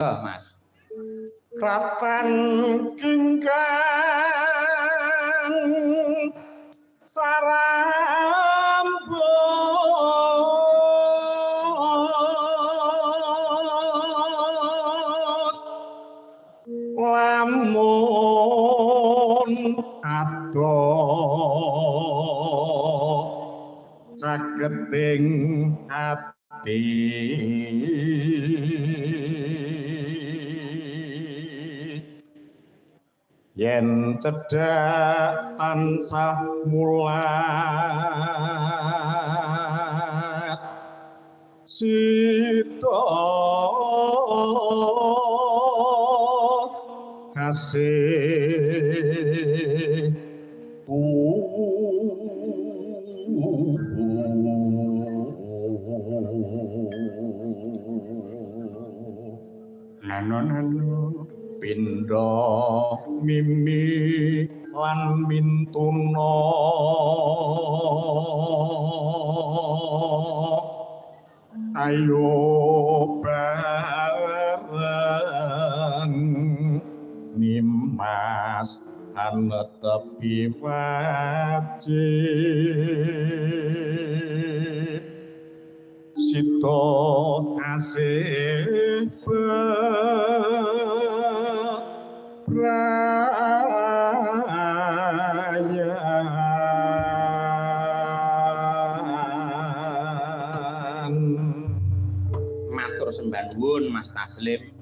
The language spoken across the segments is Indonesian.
Mas. Kapan kingkang sarambut lamun ado caketing ati yen cedhak tansah mulat sita kasih nano pindha mimi lan mintuna ayo bareng nimas anetepi wajib sita kasih Matur sembah nuwun Mas Taslim.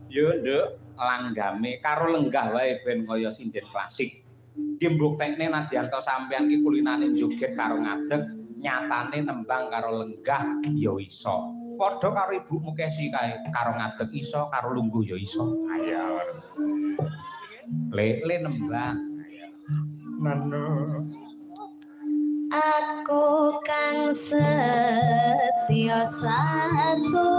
Yo nduk langgame karo lenggah wae ben kaya sinden klasik. Ki mbuktekne nadyanto sampeyan ki kulinane joget karo ngadeg, nyatane nembang karo lenggah ya iso. Padha karo Ibu Mukesi kae karo ngadeg iso, karo lungguh ya iso. Ayo. Lele nembang. Ayo. nano aku kang setya satu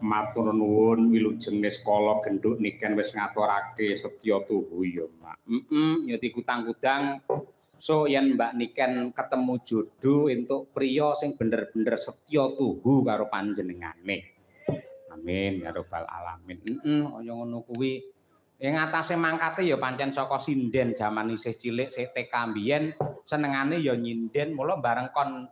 Matur nuwun wilujeng Niskala genduk niken wis ngaturake setya tuhu ya, Mak. Ya dikutang-kutang so yen Mbak Niken ketemu jodoh entuk priya sing bener-bener setya tuhu karo panjenengane. Amin ya rabbal alamin. Kaya ngono kuwi. Ing atase mangkate ya pancen saka sinden jaman isih cilik sik TK mbiyen senengane ya nyinden mula bareng kon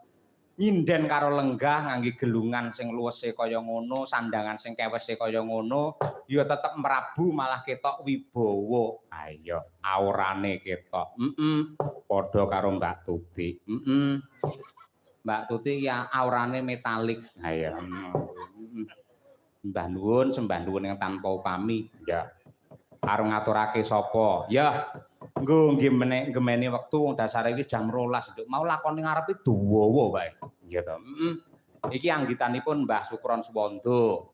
nyinden karo lenggah ngangge gelungan sing luwese kaya ngono, sandangan sing kewese kaya ngono, ya tetep mrabu malah ketok wibawa. Ha iya, aurane ketok. Padha karo Mbak Tuti. Mbak Tuti ya aurane metalik. Ha iya. Mbah nuwun, sembah nuwun yang tanpa upami. Ya. Karo ngaturake sapa? Ya. Nggo nggih gemeni wektu wong dasare wis jam 12 nduk. Mau lakone ngarepe dawa wae. Nggih to. Iki anggitanipun Mbah Sukron Suwanda.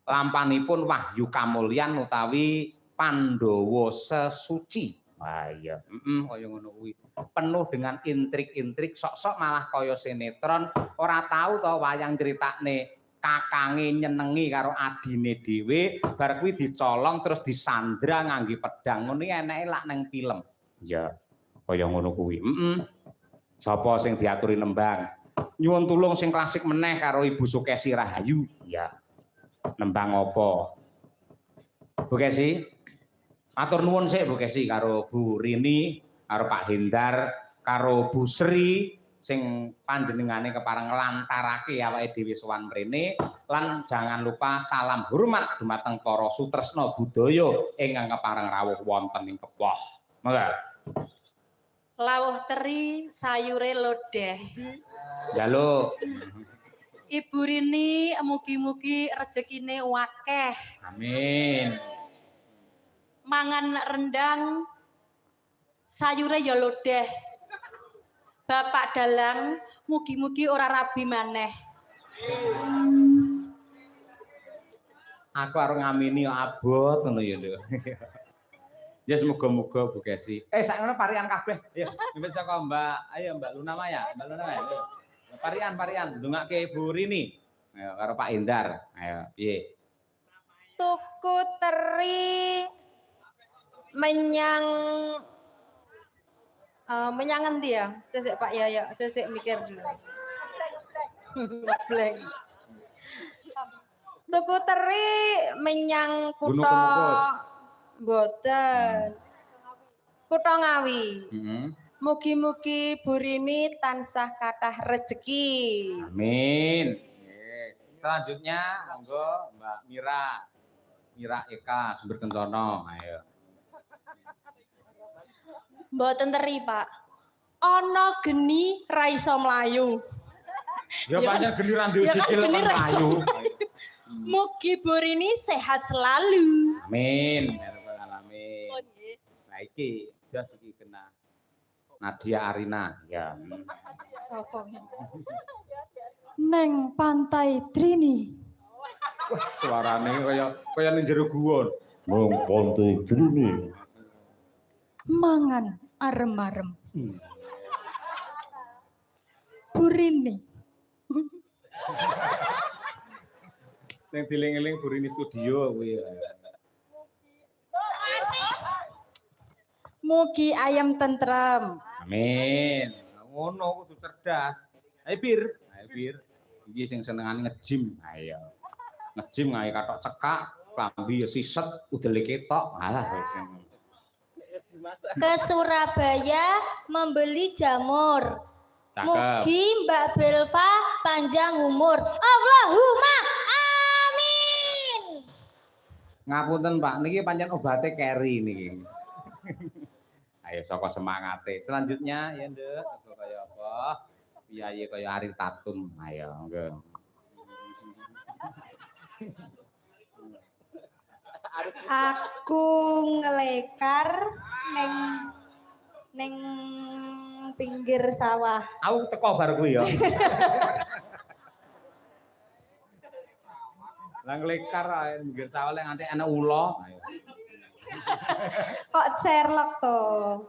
Lampanipun Wahyu Kamulyan utawi Pandhawa Sesuci. Wah iya. Kaya ngono kuwi. Penuh dengan intrik-intrik, sok-sok malah kaya sinetron, ora tahu to wayang critakne kakange nyenengi karo adine dhewe bar kuwi dicolong terus disandra ngangge pedang ngono iki eneke lak ning film ya kaya ngono kuwi sapa sing diaturi nembang nyuwun tulung sing klasik meneh karo Ibu Sukesi Rahayu ya nembang apa Bu Kesi matur nuwun sik Bu Kesi karo Bu Rini karo Pak Hendar karo Bu Sri sing panjenengane kepareng nglantarake awake dhewe sowan mrene lan jangan lupa salam hormat dumateng para sutresna budaya ingkang kepareng rawuh wonten ing Kepoh. Monggo. Lawuh teri sayure lodeh. Njaluk. Ibu Rini mugi-mugi rejekine akeh. Amin. Mangan rendang sayure ya lodeh. Bapak Dalang, mugi-mugi ora rabi maneh. Aku arep ngamini abot ngono ya, Nduk. Ya semoga-moga Bu Kesi. Sak ngono parian kabeh. Ya, mimpin saka Mbak, ayo Mbak Luna Maya, Mbak Luna Maya. Parian ndongake Bu Rini. Ayo karo Pak Hendar. Ayo, piye? Tuku teri menyang ngendi ya? Sesek Pak Yaya, sesek mikir dulu. Blank. Tuku teri menyang kutha mboten. Kutha Ngawi. Mugi-mugi Bu Rini tansah kathah rejeki. Amin. Selanjutnya monggo Mbak Mira Eka Sumber Kencana. Ayo. Mboten teri, Pak. Ana geni ra iso mlayu. Ya pancen geni ra duwe sikil lan mlayu. Mugi Bu Rini sehat selalu. Amin. Ya rabbal alamin. Nah iki jas iki kena Nadia Arina. Ya. Sopo? Neng Pantai Trini. Wah, suarane kaya ning jero guwa. Nang Pantai Trini. Mangan arem-arem. Bu Rini. Sing diling-eling Bu Rini Studio kuwi. Mugi ayam tentrem. Amin. Ngono kudu cerdas. Ayo Bir. Iki sing senengane nge-gym. Ayo. Nge-gym ngae katok cekak, klambi ya siset, udele ketok. Alah sing Ke Surabaya membeli jamur. cakep. Mugi Mbak Belva panjang umur. Allahumma amin. Ngapunten Pak, niki pancen obate keri niki. Ayo saka semangate. Selanjutnya ya Nduk, kaya apa? Piyayi kaya Ari Tatum. Ayo, monggo. Aku ngelekar neng pinggir sawah. Aku teko bar kuwi ya. Lah nglekar ae pinggir sawah lek nganti ana ula. Ayo. Kok Sherlock toh?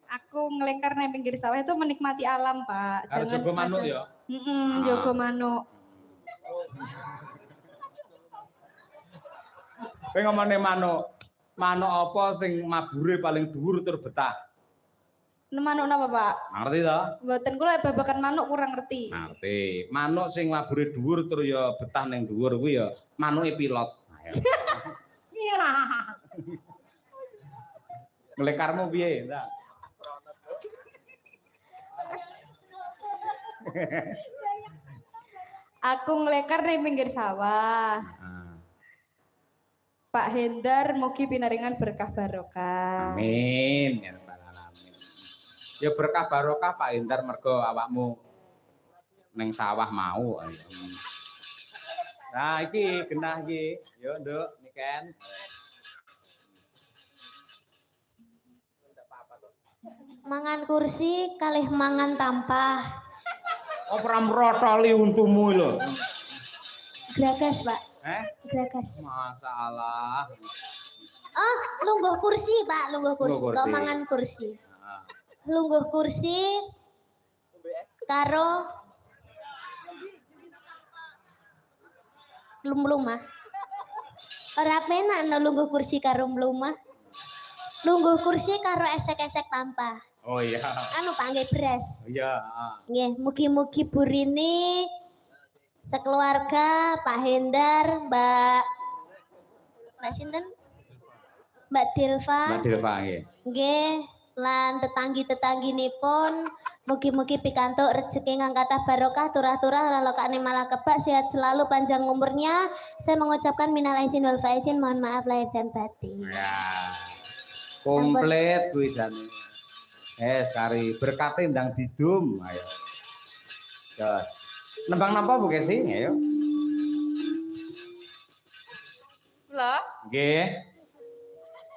Aku ngelengkar neng pinggir sawah itu menikmati alam, Pak. Karo jago manuk ya. Jago manuk. Kowe ngomongne manuk. Manuk apa sing mabure paling dhuwur tur betah? Manuk napa, Pak? Ngerti to? Mboten kula babagan manuk kurang ngerti. Ngerti. Manuk sing mabure dhuwur tur ya betah ning dhuwur kuwi ya manuke pilot. Nglekarmu piye? Ndak. Aku nglekar ning pinggir sawah. Pak Hendar mugi pinaringan berkah barokah. Amin ya rabbal alamin. Ya berkah barokah Pak Hendar mergo awakmu ning sawah mau. Nah iki genah iki. Yo Nduk, niken. Mangan kursi kalih mangan tampah. Ora mrotoli untumu lho. Gragas, Pak. Gragas. Masalah. Oh, lungguh kursi, Pak, lungguh kursi. Lungguh kursi. Kok mangan kursi. Lungguh kursi karo lumah. Ora penak no lungguh kursi karo lumah. Lungguh kursi karo esek-esek tampah. Oh iya. Anu Pak nggih beras. Iya, Nggih, mugi-mugi Burini sekeluarga Pak Hendar, Mbak sinten? Mbak Dilva. Mbak Dilva nggih. Nggih, lan tetanggi-tetangginipun mugi-mugi pikantuk rezeki ingkang kathah barokah turah-turah ora lokane malah kebak sehat selalu panjang umurnya. Saya mengucapkan minal aizin wal faizin, mohon maaf lahir dan batin. Ya. Komplit kuwi jane. Kari berkate ndang didum, ayo. Jos. Nembang napa Bu Kesi? Ayo. Kula Nggih.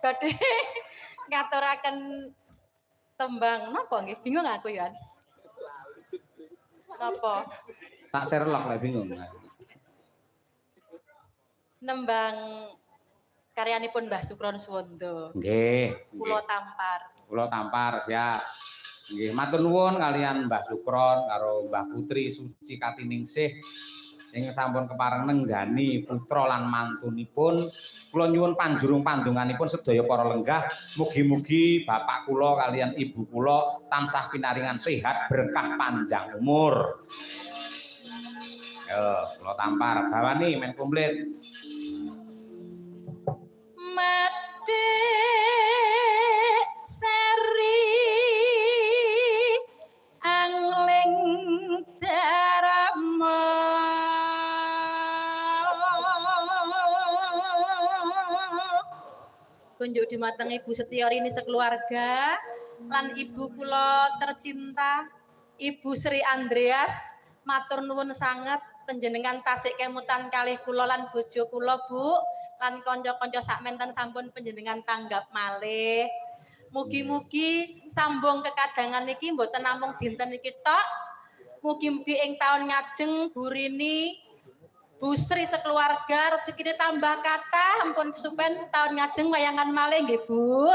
badhe ngaturaken tembang napa nggih bingung aku ya. Napa? Tak Sherlock lah bingung. Nembang karyanipun Mbah Sukron Suwondo. Nggih. Kula tampar. Kula tampar siap. Nggih, matur nuwun kalian Mbah Sukron karo Mbah Putri Suci Katiningsih sing sampun kepareng nenggani putra lan mantunipun. Kula nyuwun panjurung pandonganipun sedaya para lenggah, mugi-mugi bapak kula kalian ibu kula tansah pinaringan sehat, berkah panjang umur. Yo, kula tampar bawani men komplit. Mati seri angling darama kunjuk dumateng Ibu Setiorini sekeluarga lan ibu kula tercinta Ibu Sri Andreas matur nuwun sanget panjenengan tasik kemutan kalih kula lan bojo kula Bu lan kanca-kanca sakmenten sampun panjenengan tanggap malih. Mugi-mugi sambung kekadangan niki mboten namung dinten niki tok. Mugi-mugi ing taun ngajeng Burini Bu Sri sekeluarga rezekine tambah kathah ampun kesupen taun ngajeng wayangan malih nggih Bu.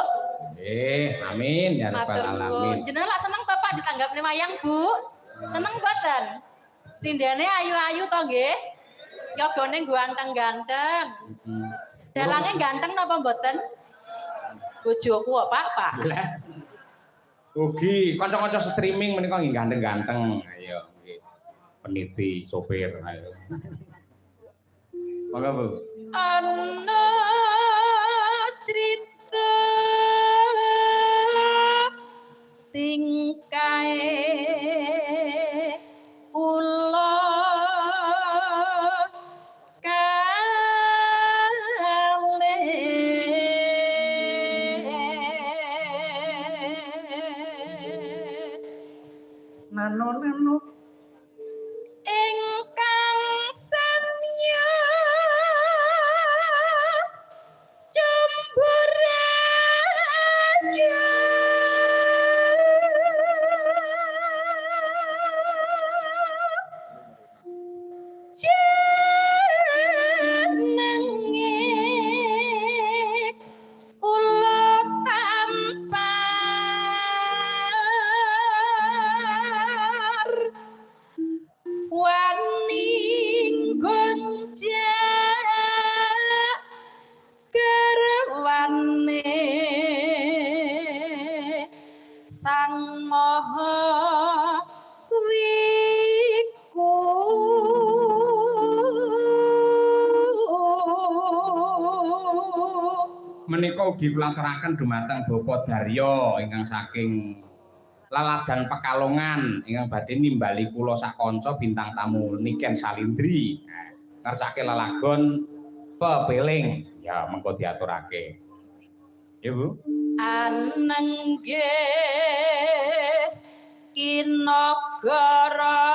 Amin ya rabbal Matur alamin. nuwun. Jenengan lak seneng to Pak ditanggapne wayang Bu? Seneng mboten? Sindene ayu-ayu to nggih? Yogane ganteng-ganteng. Dalange ganteng napa mboten? Bojoku kok Pak. Lah. Ugi kanca-kanca streaming menika nggih ganteng-ganteng. Ayo nggih. Peniti, sopir, ayo. Monggo Bu. Ana crita tingkae kula Nano. ingkang samya cemburaja jenenge kula tampar menika ugi kula aturaken dumateng Bapak Daryo ingkang saking Laladan Pekalongan ingkang badhe nimbali kula sak kanca bintang tamu Niken Salindri. Ngersake lelagon pepeling. Ya mengko diaturake. Ya Bu. Anengge kinagara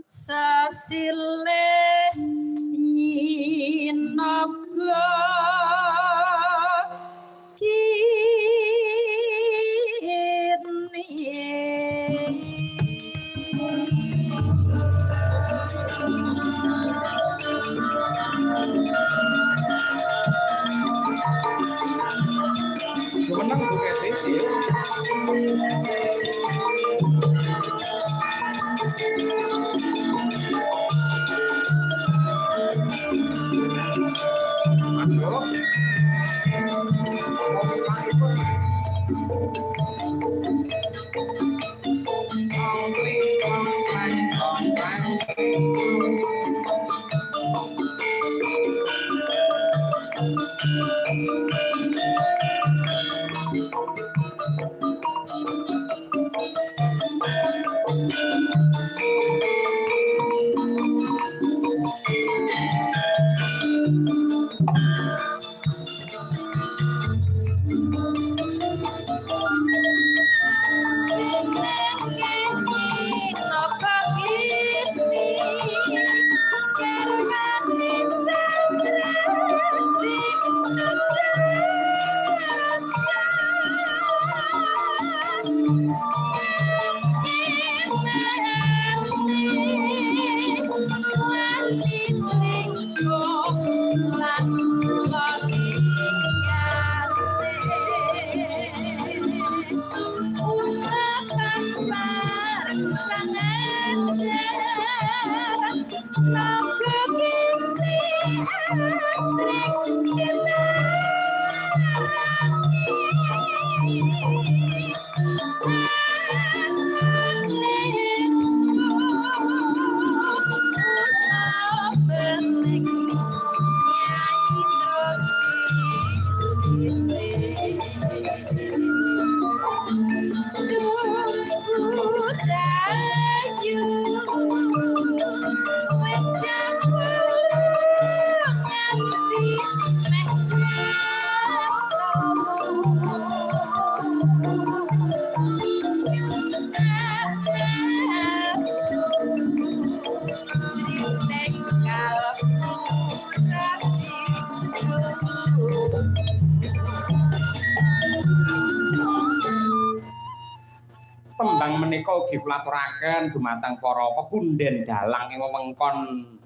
sasile nyinaga Menang Bu Kesi. Masuk. Tembang menika ugi kula aturaken dumateng para pepunden dalang ing wewengkon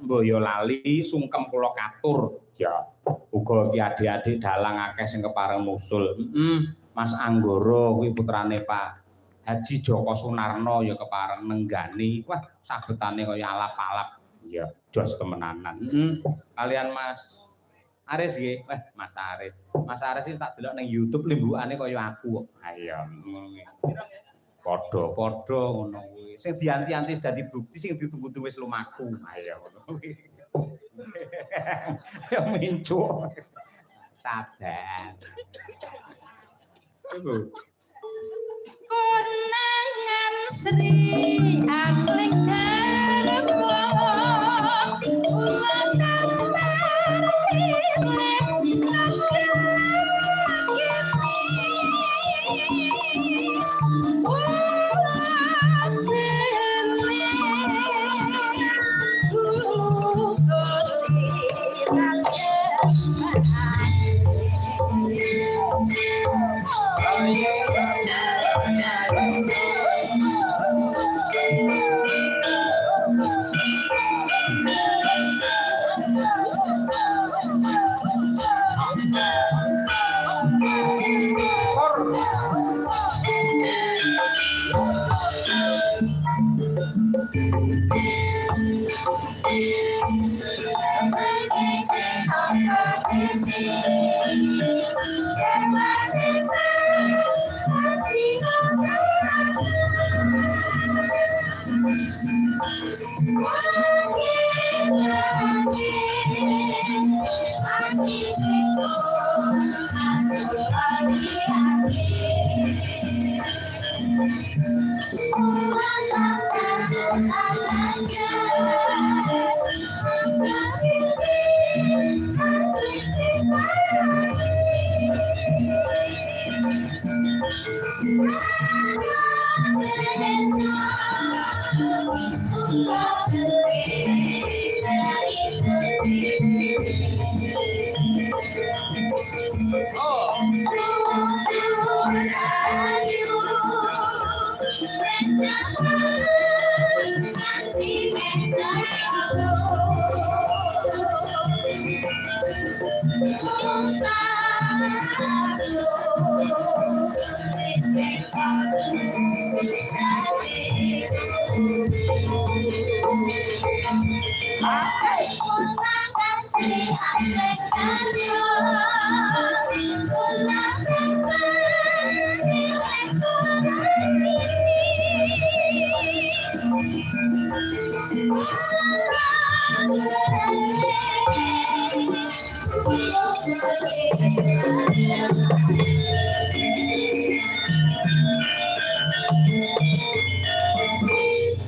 Boyolali sungkem kula katur. Ya, uga iki adik-adik dalang akeh sing kepareng musul. Mas Anggoro kuwi putrane Pak Haji Joko Sunarno ya kepareng nenggani. Wah, sabetane kaya alap-alap. Ya, jos temenanan. Kalian Mas Aris nggih. Mas Aris. Mas Aris iki tak delok ning YouTube limbukane kaya aku kok. Ha iya. Padha-padha ngono kuwi. Sing dianti-anti dadi bukti sing ditunggu-tunggu wis lumaku. Ayo ngono kuwi. Ya mincu. Sabar. Ibu. Konangan Sri Angling Darma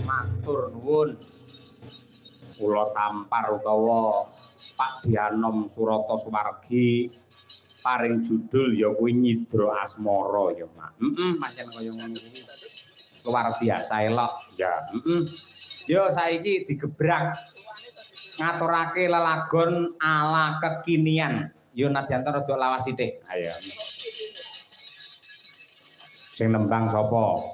Matur nuwun. Kula tampar utawa Pak Dianom Surata Suwargi paring judul ya kuwi Nyidra Asmara ya, Mak. Pancen kaya ngono kuwi. Luar biasa elok. Ya, Ya saiki digebrak ngaturake lelagon ala kekinian. Ya nadyan rada lawas sithik. Ayo. Sing nembang sapa?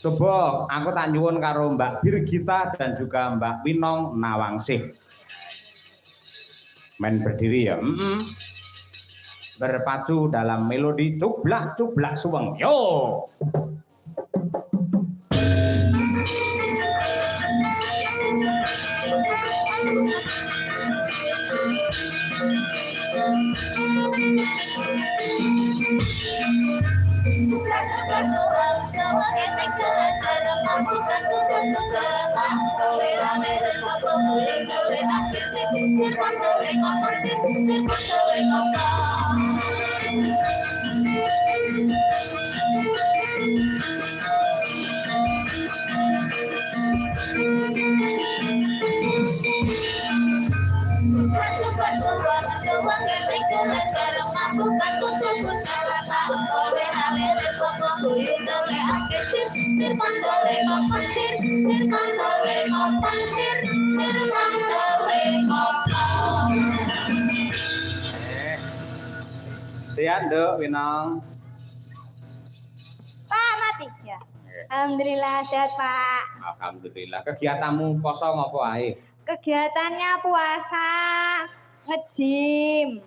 Coba aku tak nyuwun karo Mbak Birgita dan juga Mbak Winong Nawangsih. Main berdiri ya. Berpacu dalam melodi cublak-cublak suweng. Yo. Siap, Nduk Winong. Pak, mati ya. Alhamdulillah sehat, Pak. Alhamdulillah. Kegiatanmu poso ngopo ae? Kegiatannya puasa, nge-gym,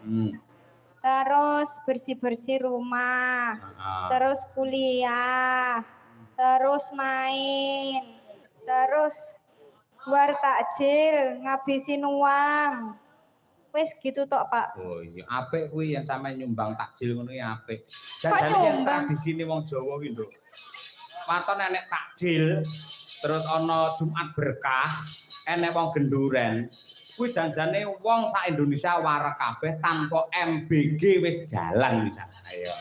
terus bersih-bersih rumah, terus kuliah, terus main, terus luar takjil, ngabisin uang. Wes gitu tok, Pak. Oh iya, apik kuwi yang sampe nyumbang takjil ngono ya apik. Kok nyumbang? Tradisine wong Jawa kuwi lho. Waton enek takjil, terus ana Jumat berkah, enek wong genduren. Kuwi janjane wong sak Indonesia warek kabeh tanpa MBG wis jalan bisa. Ayo.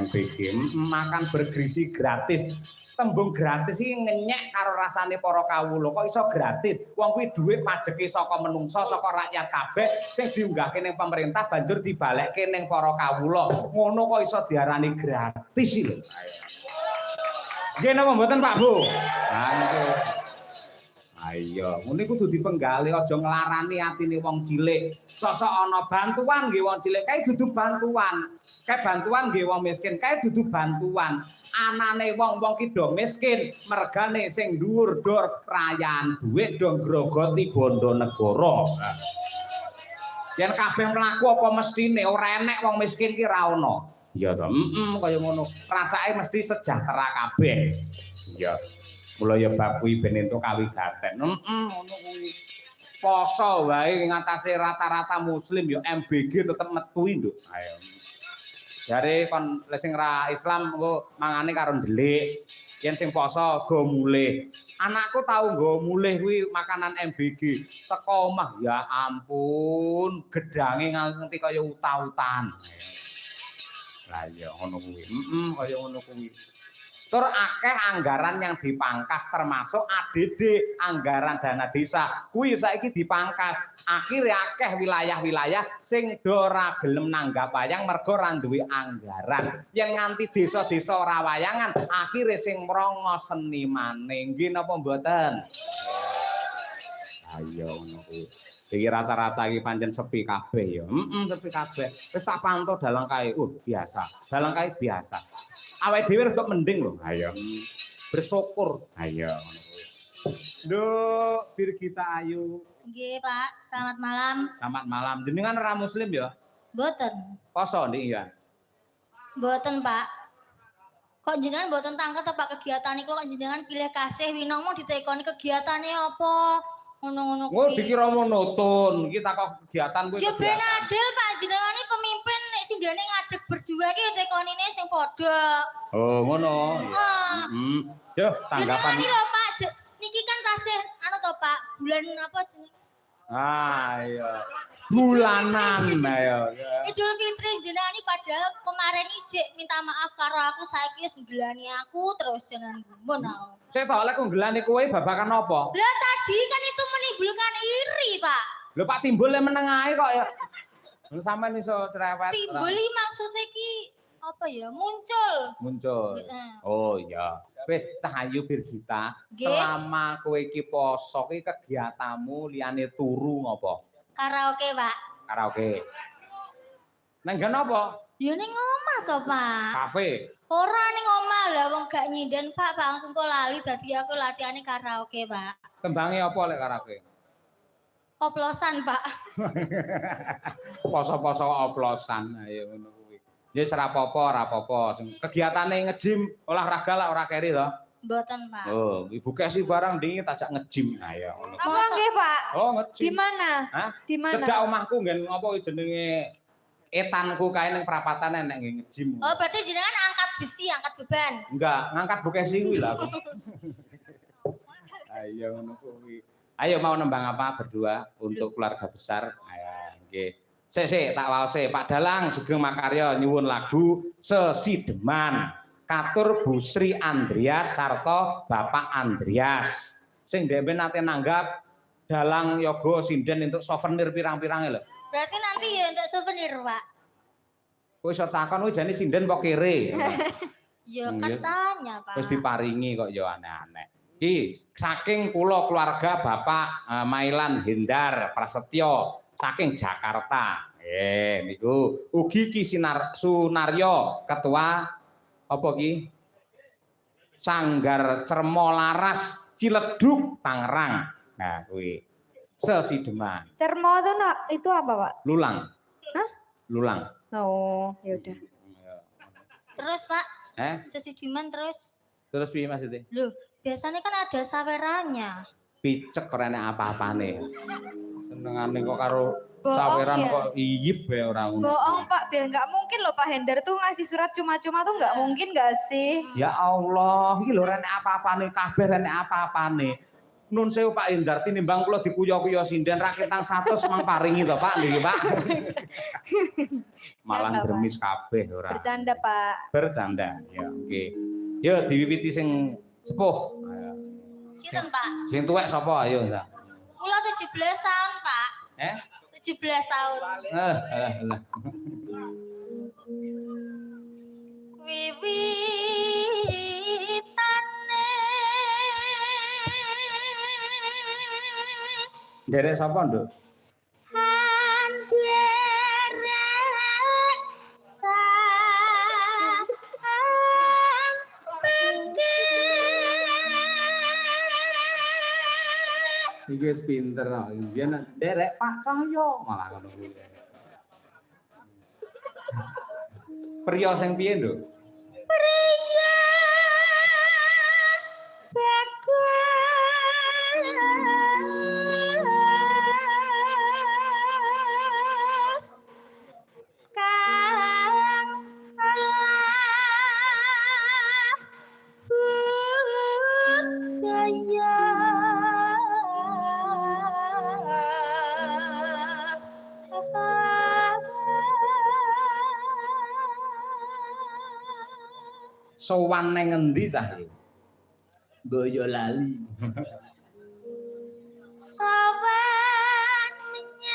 MBG makan bergizi gratis. Tembung gratis iki ngenyek karo rasane para kawula. Kok iso gratis? Wong kuwi dhuwit pajeke saka menungsa, saka rakyat kabeh sing diunggahke ning pemerintah banjur dibalekke ning para kawula. Ngono kok iso diarani gratis iki lho. Nggih napa mboten Pak Bu? Nah niku. Ayo, ngene kudu dipenggali aja nglarani atine wong cilik. Sosok ana bantuan nggih wong cilik, kae dudu bantuan. Kae bantuan nggih wong miskin, kae dudu bantuan. Anane wong-wong ki do miskin, mergane sing dhuwur dor krayaan dhuwit do grogoti bondo negara. Yen kabeh mlaku apa mestine ora enek wong miskin ki ra ono. Iya to, kaya ngono. Racake mesti sejahtera kabeh. Iya. Mula ya bab kuwi ben entuk kawigaten. Ngono kuwi. Poso wae ngatasi rata-rata muslim ya MBG tetep metu nduk. Ayo. Jare kon sing ra Islam engko mangane karo ndelik. yen sing poso go mulih. Anakku tau nggo mulih kuwi makanan MBG. Teko omah ya ampun, gedange nganti kaya uta-utan. Lah ya ngono kuwi. Kaya ngono kuwi. Tur akeh anggaran yang dipangkas termasuk ADD, anggaran dana desa. Kuwi saiki dipangkas. Akhire akeh wilayah-wilayah sing do ora gelem nanggap wayang mergo ora duwe anggaran. Yang nganti desa-desa ora wayangan, akhire sing mrongo senimane. Nggih napa mboten? Ayo ngono kuwi. Iki rata-rata iki pancen sepi kabeh ya. Sepi kabeh. Wis tak pantau dalang kae. Biasa. Dalang kae biasa. Awake dhewe rada mending lho. Ayo. Bersyukur. Ayo ngono kuwi. Nduk, Birgita Ayu. Nggih, Pak. Selamat malam. Selamat malam. Jenengan ora muslim ya? Mboten. Poso niki ya. Mboten, Pak. Kok jenengan mboten tangket apa kegiatan iku kok jenengan pilih kasih winomo ditekoni kegiatane apa? Ngono-ngono Oh, kuwi. dikira mau nonton. Iki tak kok kegiatan kuwi. Ya ben adil, Pak. Jenengan iki pemimpin nek sindene ngadeg berdua iki tekonine sing padha. Oh, ngono. Ah. Yo, Jenengan tanggapan. iki lho, Pak. Niki kan tasih anu to, Pak. Bulan apa jenenge? Iya. Bulanan ayo. Idul Fitri jenengan iki padahal kemarin ijik minta maaf karo aku saiki wis ngelani aku terus jangan gumun aku. Saya tak oleh ngelani kowe babakan apa? Lah tadi kan itu menimbulkan iri, Pak. Lho Pak timbul meneng ae kok ya. Lho sampean iso cerewet. Timbul iki maksudnya ki apa ya? Muncul. Muncul. Heeh. Oh iya. Wis Cahayu Birgita, Nggih. selama kowe iki poso iki kegiatanmu liyane turu ngopo? Karaoke, Pak. Karaoke. Nang nggon apa? Ya ning omah to, Pak. Kafe. Ora ning omah lah wong gak nyinden, Pak. Pak engko lali dadi aku latihane karaoke, Pak. Tembange apa lek karaoke? Oplosan, Pak. Poso-poso oplosan. Ayo ngono kuwi. Ya ora apa-apa. Sing kegiatane nge-gym, olahraga lah ora keri to. Mboten, Pak. Oh, Ibu Kesi barang dingin tajak nge-gym. Ayo ngono. Apa nggih, Pak? Oh, Di nge-gym. mana? Hah? Di mana? Cedak omahku nggen apa jenenge etanku kae ning perapatan enek nggih nge-gym. Oh, berarti jenengan angkat besi, angkat beban. Enggak, ngangkat Bu Kesi kuwi lah aku. Ayo ngono kuwi. Ayo mau nembang apa berdua untuk keluarga besar? Ayo nggih. Sik tak waose Pak Dalang Sugeng Makarya nyuwun lagu Sesideman katur Bu Sri Andreas sarta Bapak Andreas. Sing dhewe nate nanggap Dalang Yoga sinden untuk souvenir pirang-pirang lho. Berarti nanti ya untuk souvenir, Pak. Kowe iso takon kuwi jane sinden apa kere? Ya Iya. kan tanya, Pak. Wis diparingi kok ya aneh-aneh. Iki saking kula keluarga Bapak Mailan Hendar Prasetyo saking Jakarta. Niku ugi Ki Sunaryo ketua apa ki? Sanggar Cermo Laras Ciledug Tangerang. Nah, kuwi. Sesideman. Cermo itu apa, Pak? Lulang. Hah? Lulang. Oh, ya udah. Terus, Pak, Eh? sesidiman terus. Terus piye maksudnya? Loh, biasanya kan ada sawerannya. Picek ora enek apa-apane. Senengane kok karo Bohong saweran ya? kok iyip ya ora ngono. Bohong, Pak. Biar nggak mungkin loh Pak Hendar tuh ngasih surat cuma-cuma tuh nggak mungkin nggak sih? Ya Allah, iki lho ora enek apa-apane kabeh ora enek apa-apane. Nun sewu Pak Hendar tinimbang kula dikuyo-kuyo sinden raketang 100 mang paringi to Pak niki Pak. Malah Enggak, Pak. gremis kabeh ora. Bercanda, Pak. Bercanda. Ya, oke. Ya diwiwiti sing sepuh. Ayo. Sinten, Pak? Sing tuwek sapa ayo ta. Kula 17 tahun, Pak. 17 tahun. Alah. Wiwitane Derek sapa, Nduk? Anderek sang pikir. Iki wis pinter kok. Biyen derek Pak Cahyo malah ngono kuwi. Priya sing piye, Nduk? Priya bagus kang Allah Sowan neng ngendi cah? Boyolali. Sowan menyang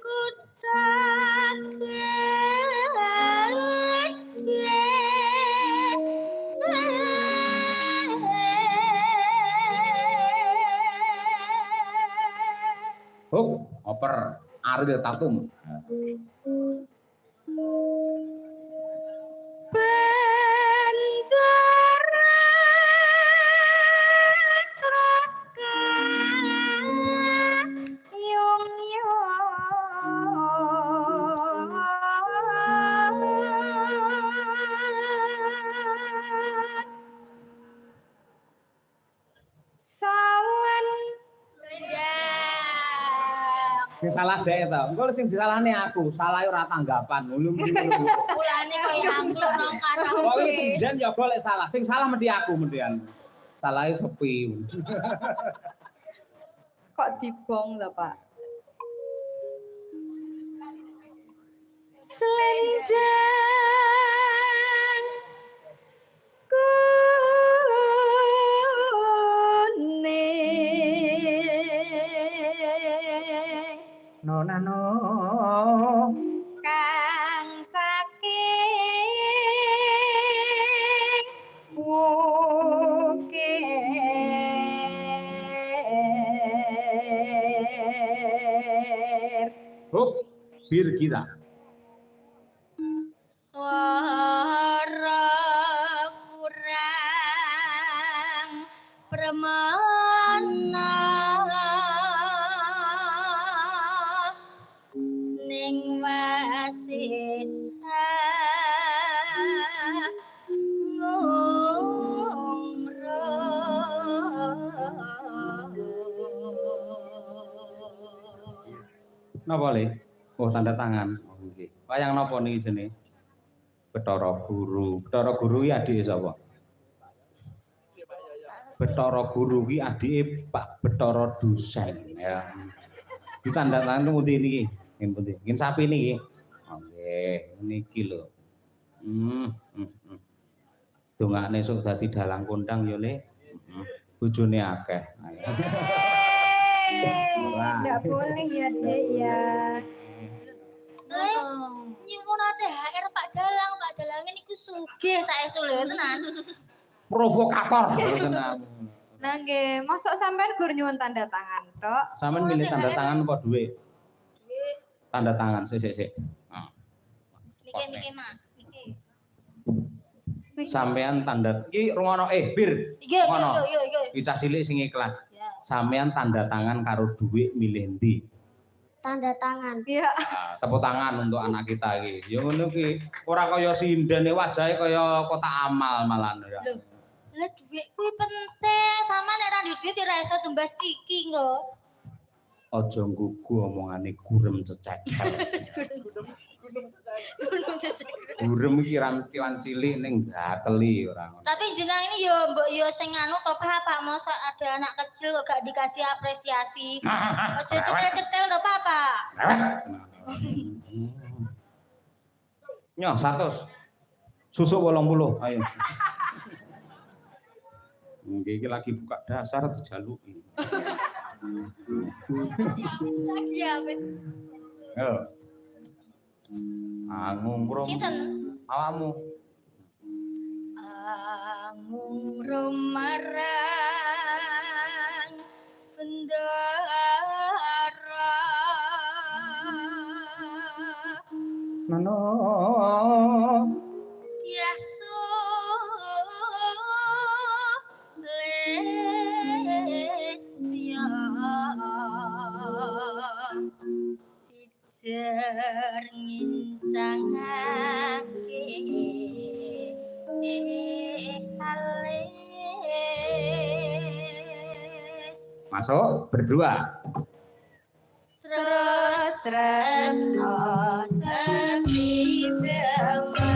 kutha gedhe. Hop, oper Ariel Tatum. Sing salah dek to. Engko sing disalahne aku, salah ora tanggapan. Mulane koyo angkluk nang Kok karaoke. jenjan ya golek salah. Sing salah mesti aku mestian. Salahe sepi. Kok dibong lho, Pak? Selendang kuning Nona no. kang saking wukir. Hop, bir kita. Suara kurang permana ning wasisa ngumro. Napa le? Oh, tanda tangan. Oh, nggih. Wayang napa niki jenenge? Bathara Guru. Bathara Guru iki adike sapa? Bathara Guru ki adike Pak Bathara Dosen ya. Ditanda tangan pundi niki? Nggih pundi? Nggih sapi niki. Oh, nggih, niki lho. Dongakne sok dadi dalang kondang ya, Le. Bojone akeh. Enggak boleh ya, Dek ya. Nyuwun THR Pak Dalang niku sugih saesule tenan. Provokator tenan. Nah nggih, mosok sampean gur nyuwun tanda tangan tok. Sampeyan milih tanda tangan apa duit? Tanda tangan, sik. Nah. Niki Mak. Niki. Sampeyan tanda iki rungono bir. Iya. Iki cah cilik sing ikhlas. Ya. Sampeyan tanda tangan karo duit milih ndi? Tanda tangan. Iya. Nah, tepuk tangan untuk anak kita iki. Ya ngono ki. Ora kaya sindene wajahe kaya kotak amal malan ya. Lho, lah duit kuwi penting. Sama nek ra duwe duit ora iso tumbas ciki nggo. Aja nggugu omongane gurem cecek. Gurem iki kiwan cilik ning gateli ora ngono. Tapi jenengan ini yo mbok yo sing anu to Pak, mosok ada anak kecil kok gak dikasih apresiasi. Ojo cetel-cetel to Pak. Nyo 100. Susuk 80, ayo. Iki lagi buka dasar dijaluki. Lagi apa? Yo. Angung bro. Sinten? Awakmu. Angung rumarang bendara. Nono. Yasu lestia. Pijer ngincangake alis. Masuk berdua. Terus no sepi dewa.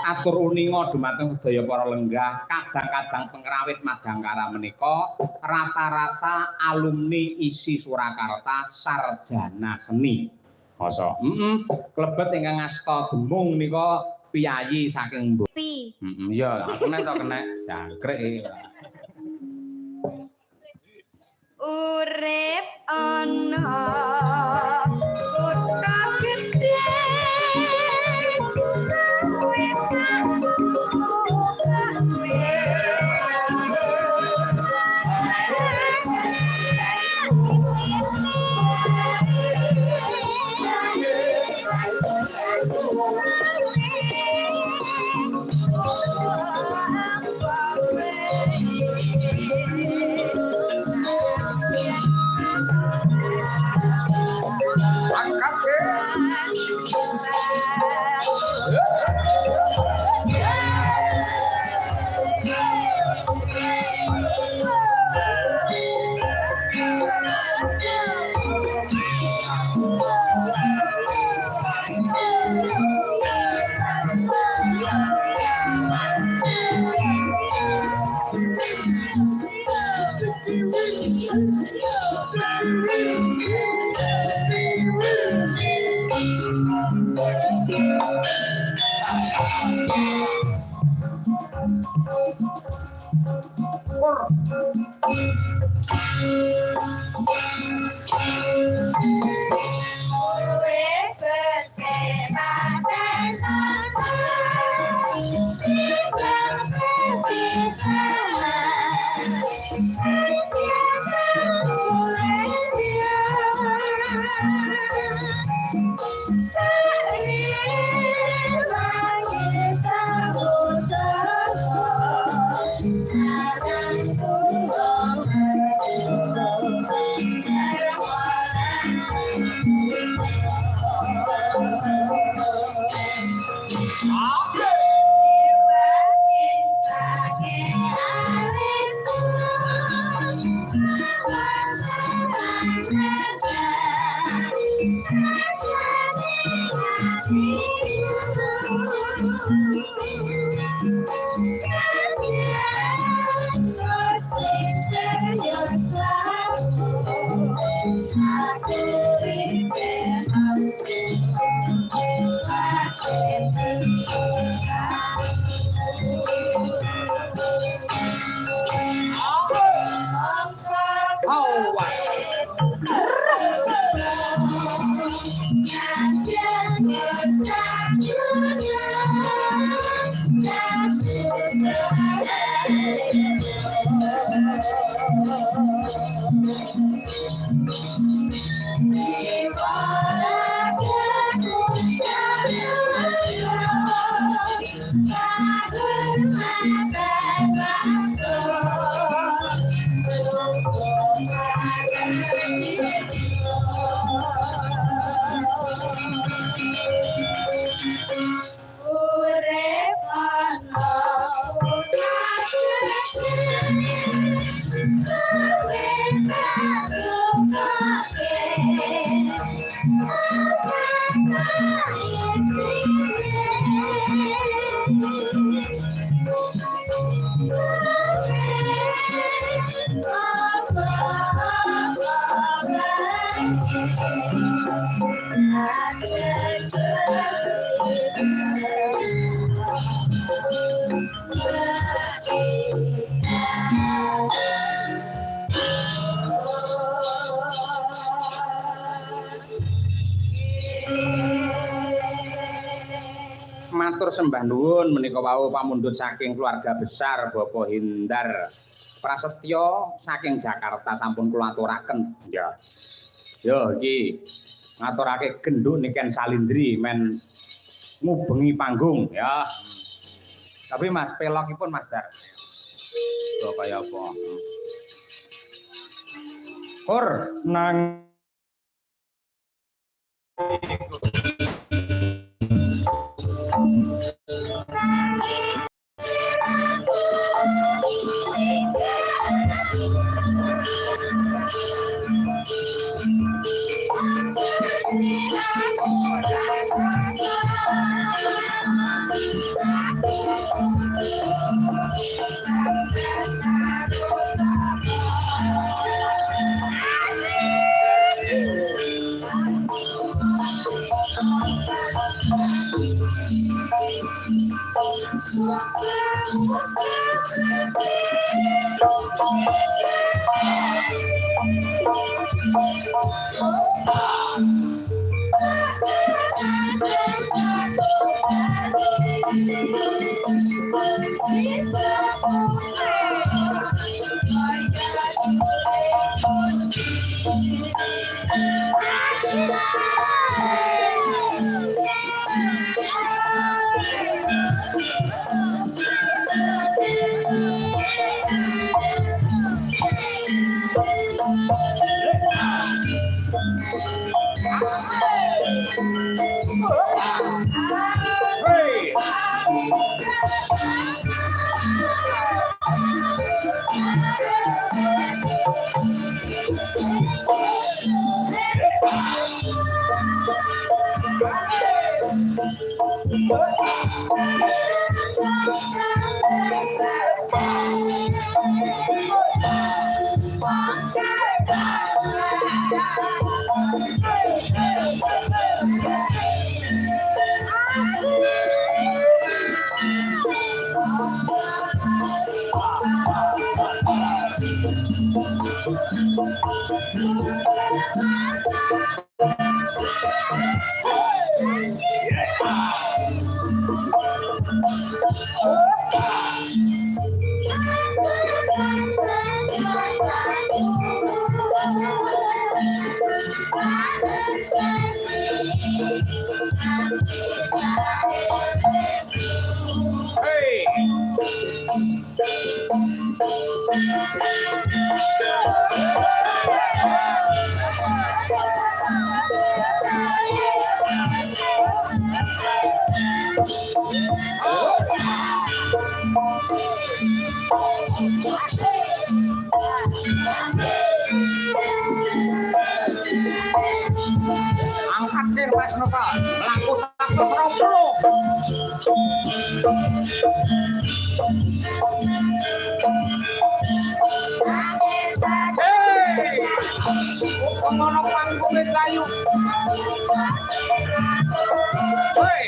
Atur uninga dumateng sedaya para lenggah, kadang-kadang pengrawit Madangkara menika rata-rata alumni ISI Surakarta sarjana seni. Masa? Klebet ingkang ngasta demung nika piyayi saking Mbok. Iya, kena to kena jangkrik. Urip ana kutha gedhe Matur sembah nuwun menika wau pamundhut saking keluarga besar Bapak Hindar Prasetyo saking Jakarta sampun kula aturaken. Ya. Yo iki ngaturake genduk niken salindri men ngubengi panggung ya. Tapi Mas pelokipun Mas Dar. Yo kaya apa? Kur nang angkat Mas Nova laku 120. Ngono panggung kayu. Hei.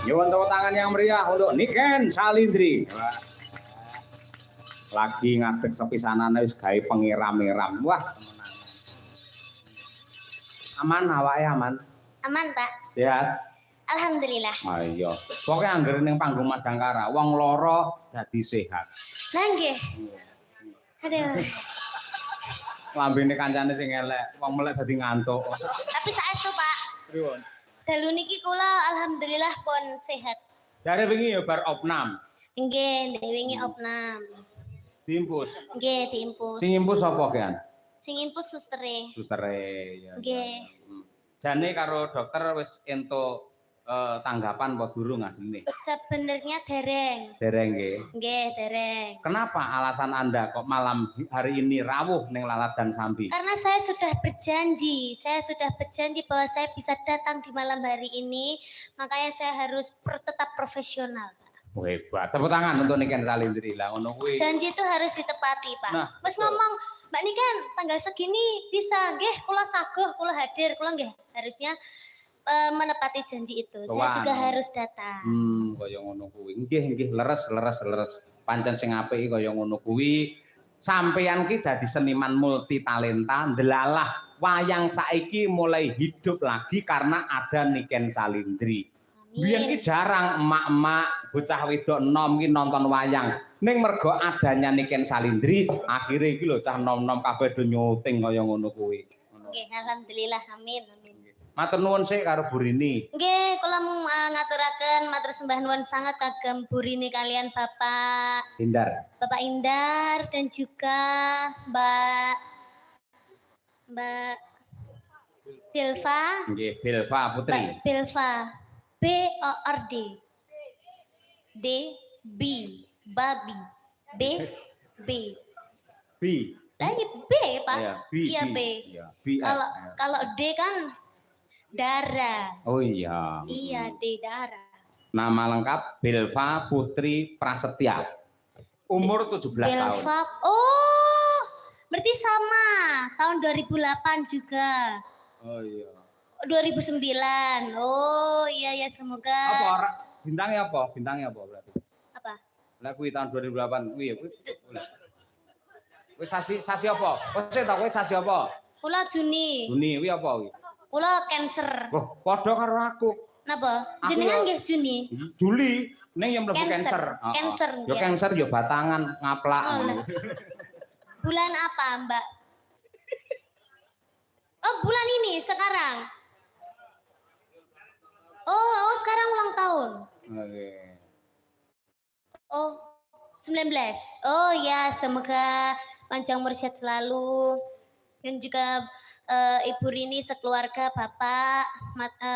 Nyuwun tepuk tangan yang meriah untuk Niken Salindri. Lagi ngadeg sepisanane wis gawe pengiram-iram. Wah. Aman awake aman. Aman, Pak. Sehat. Alhamdulillah. Ayo. Pokoke anggere ning panggung Madangkara, wong lara dadi sehat. Lah nggih. Aduh. Lambene kancane sing elek, wong melek dadi ngantuk. Tapi saestu, Pak. Pripun? Dalu niki kula alhamdulillah pun sehat. Jare wingi ya bar opnam. Nggih, ndek wingi opnam. Diimpus. Nggih, diimpus. Sing impus sapa kian? Sing impus sustere. Sustere ya. Nggih. Jane karo dokter wis entuk tanggapan apa durung asline? Sebenarnya dereng. Dereng nggih. Nggih, dereng. Kenapa alasan Anda kok malam hari ini rawuh ning Lalat dan Sambi? Karena saya sudah berjanji bahwa saya bisa datang di malam hari ini, makanya saya harus tetap profesional. Oh, hebat. Tepuk tangan untuk Niken Salindri lah ngono kuwi. Janji itu harus ditepati, Pak. Nah, Wes betul. ngomong, Mbak Niken, tanggal segini bisa, nggih, kula saguh, kula hadir, kula nggih harusnya menepati janji itu. Saya Wah. juga harus datang. Kaya ngono kuwi. Nggih, leres. Pancen sing apik kaya ngono kuwi. Sampeyan ki dadi seniman multi talenta, ndelalah wayang saiki mulai hidup lagi karena ada Niken Salindri. Biyen ki jarang emak-emak bocah wedok enom ki nonton wayang. Ning mergo adanya Niken Salindri, akhire iki lho cah nom-nom kabeh do nyuting kaya ngono kuwi. Nggih, alhamdulillah, amin. Matur nuwun sik karo Bu Rini. Nggih, kula ngaturaken matur sembah nuwun sangat kagem Bu Rini kalian Bapak Hindar. Indar dan juga Mbak Bilva. Nggih, Bilva Putri. Mbak Bilva. BORD. D B babi. B B. B. Lagi B, Pak. Iya, B. Iya, B. Kalau D kan darah. Oh iya. Iya, D darah. Nama lengkap Bilva Putri Prasetya. Umur 17 tahun. Bilva. Oh, berarti sama. Tahun 2008 juga. Oh iya. 2009. Oh, iya semoga. Apa bintangnya apa? Bintangnya apa berarti? Apa? Lah kuwi tahun 2008 kuwi ya. Kuwi sasi apa? Wis tak kuwi sasi apa? Kula Juni. Juni kuwi apa kuwi? Kula Cancer. Oh, padha karo aku. Napa? Aku Jenengan ya- nggih Juni. Juli ning yang mlebu Cancer. Cancer. Cancer, Yo ya. Cancer yo batangan ngaplak. Oh, lah. Bulan apa, Mbak? Oh, bulan ini sekarang. Oh, sekarang ulang tahun. Oke. Oh, 19. Oh ya, semoga panjang umur sehat selalu. Dan juga Ibu Rini sekeluarga, Bapak,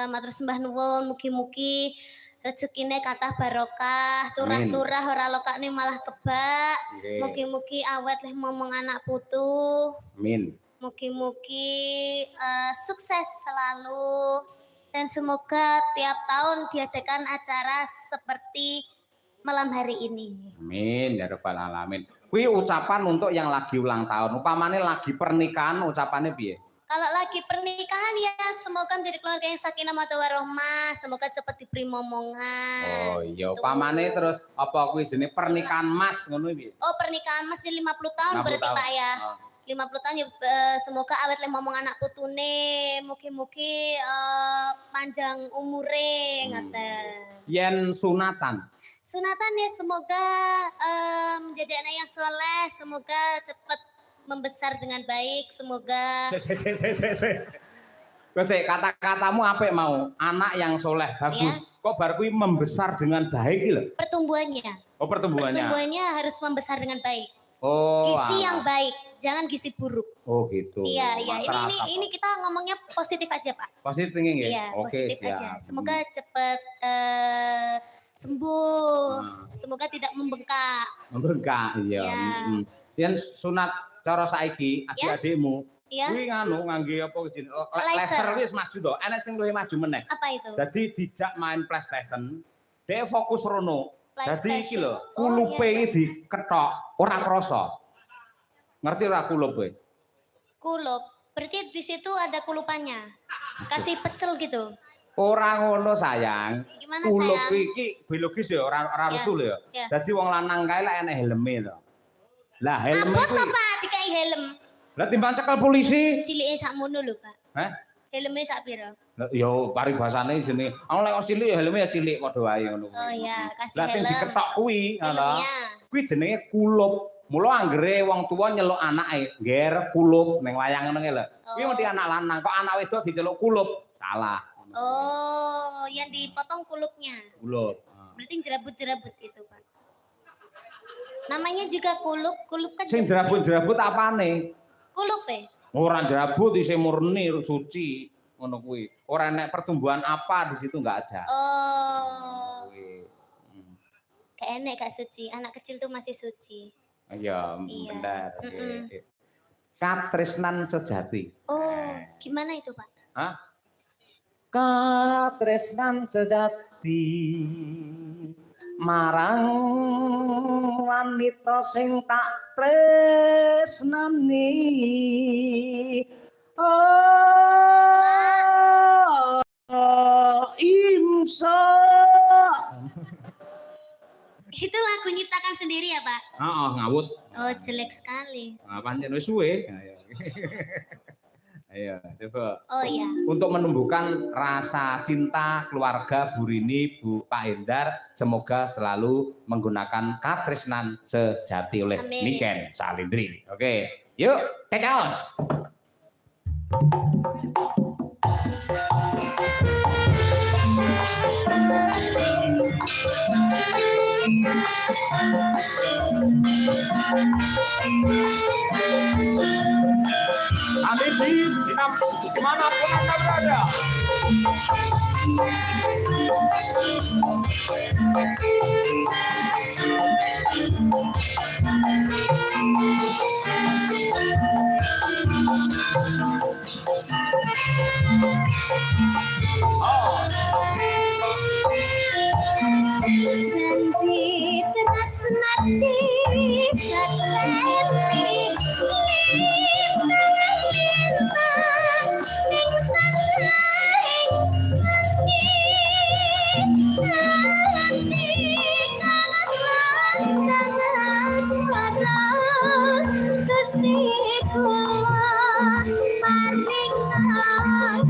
matur sembah nuwun, mugi-mugi rezekine kathah barokah, turah-turah ora lokane malah kebak. Nggih. Mugi-mugi awet leh momong anak putu. Amin. Mugi-mugi sukses selalu. Dan semoga tiap tahun diadakan acara seperti malam hari ini. Amin ya rabbal alamin. Kuwi ucapan untuk yang lagi ulang tahun. Upamane lagi pernikahan ucapannya piye? Kalau lagi pernikahan ya semoga menjadi keluarga yang sakinah mawaddah warahmah, semoga cepat diberi momongan. Oh iya, Tuh. upamane terus apa kuwi jenenge pernikahan Mas ngono piye? Oh, pernikahan masih 50 tahun 50 berarti tahun. Pak ya. Oh. 50 tahun ya, semoga awet leh ngomong anak putune, mugi-mugi panjang umure ngaten. Yen sunatan. Sunatan ya semoga menjadi anak yang soleh, semoga cepat membesar dengan baik, semoga Kose kata-katamu apik mau, anak yang soleh bagus. Kok bar kuwi membesar dengan baik iki lho. Pertumbuhannya. Oh, pertumbuhannya. Pertumbuhannya harus membesar dengan baik. Oh. Gizi yang baik, jangan gizi buruk. Oh, gitu. Iya. Ini kita ngomongnya positif aja, Pak. Positif thinking ya? Iya, Oke, positif siap. aja. Semoga cepat sembuh. Semoga tidak membengkak. Membengkak, iya. Iya. Yen sunat cara saiki adik-adikmu Iya. kuwi nganu ngangge apa jenenge laser wis maju to. Enek sing luwih maju meneh. Apa itu? Dadi dijak main PlayStation, dia fokus rono. Dadi iki lho, PlayStation. kulupe iya. iki diketok ora krasa. Ngerti ora kulup kowe? Kulup. Berarti di situ ada kulupannya. Kasih pecel gitu. Ora ngono sayang. Gimana Kulup sayang? iki biologis ya ora Iya, resul ya. iya. Dadi wong lanang kae lek enek helme to. Lah helme Abot kuwi. apa dikai helm? Lah timbang cekel polisi. Cilike sakmono lho, Pak. Hah? Helmnya sak piro? Lah yo paribasane jenenge. Aku lek cilik ya helme ya cilik padha wae ngono kuwi. Oh iya, kasih Lah sing helm. diketok kuwi ngono. Helmnya. Kuwi jenenge kulup. Mula anggere wong tuwa nyeluk anake, ngger kulup ning wayang ngono lho. Kuwi mesti anak lanang, kok anak wedok diceluk kulup. Salah. Oh, yang dipotong kulupnya. Kulup. Berarti jerabut-jerabut itu, Pak. Namanya juga kulup. Kulup kan Sing jerabut-jerabut apane? kulup ya? Ora jerabut isih murni suci ngono kuwi. Ora enek pertumbuhan apa di situ enggak ada. Oh, Kuwi. gak enek gak suci. Anak kecil tuh masih suci. Iya, Iya. bener. Mm-mm. Katresnan sejati. Oh, gimana itu, Pak? Hah? Katresnan sejati marang wanita sing tak tresnani. Imsa. Itu lagu nyiptakan sendiri ya, Pak? Heeh, ngawut. Oh, jelek sekali. Nah, pancen wis suwe. Ayo, coba. Oh iya. Untuk menumbuhkan rasa cinta keluarga Bu Rini, Bu Pak Endar, semoga selalu menggunakan katresnan sejati oleh Amin. Niken Salindri. Oke, yuk, cekaos. Kami dimanapun Anda berada. Janji tresnati sakseni lintang-lintang ning tengahing ngendi kangen asmara Gusti kula paringan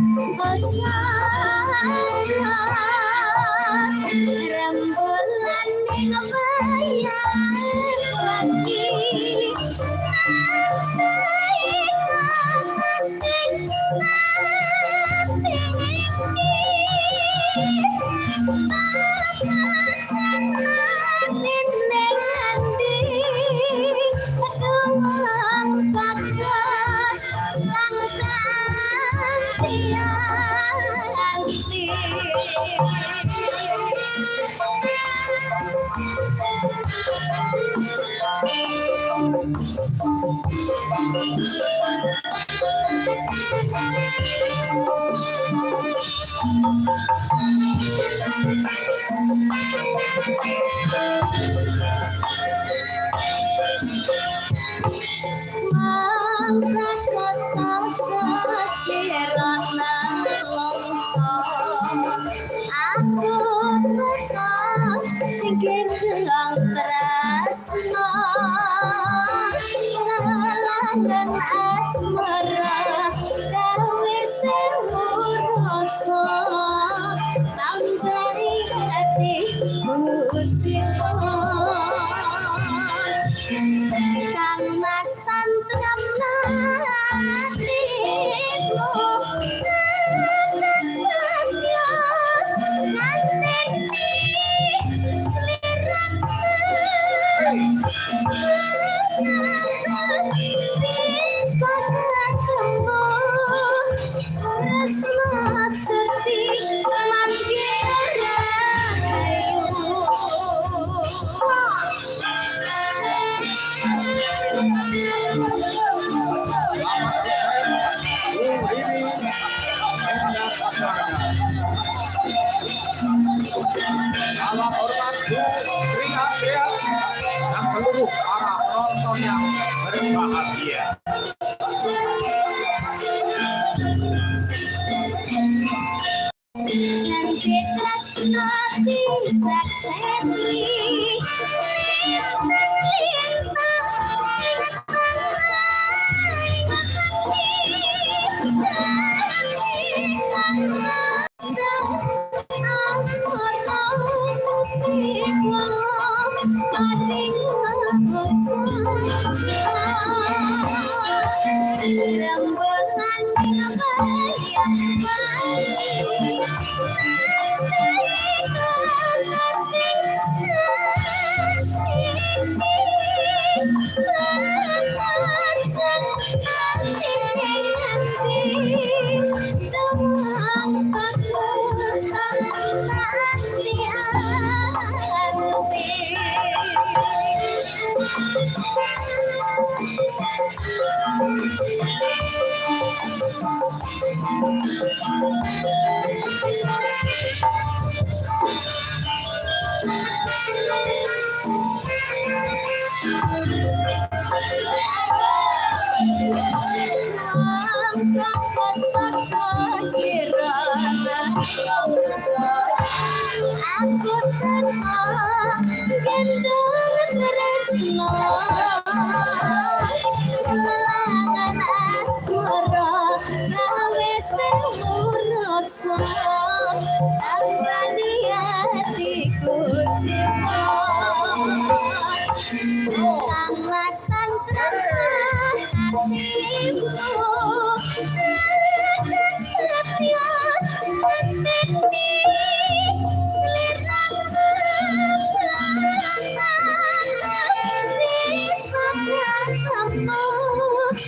rembulan ning bayang wangi nandai kasing dan asmara gawe sewu rasa tambari hati kang mas tantram hatiku Salam hormat Bu Sri Andreas dan seluruh para penonton yang berbahagia. Janji tresno disakseni aku tenang gendong tresno kelangan asmara gawe sewu rasa tanpa hatiku kang mas tantra hatimu rada setia hati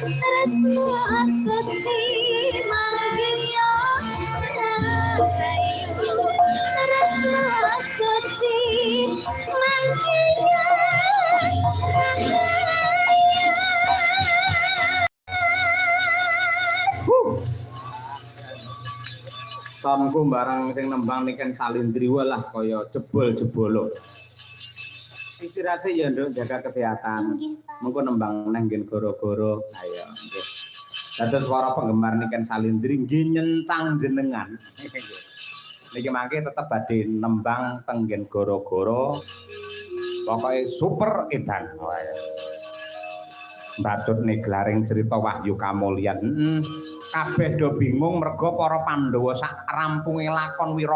semua suci manggilnya rayu semua suci manggilnya Sonku barang sing nembang niken Salindriwa lah kaya jebol-jebolo. Istirahat ya Nduk, jaga kesehatan. Mengko nembang nang nggen goro-goro. Ayo nggih. Dados para penggemar niken Salindri nggih nyencang jenengan. Niki mangke tetep badhe nembang teng nggen goro-goro. Pokoke super edan. Batut nih glaring cerita Wahyu Kamulyan. Kabeh do bingung mergo para Pandhawa sak rampunge lakon Wira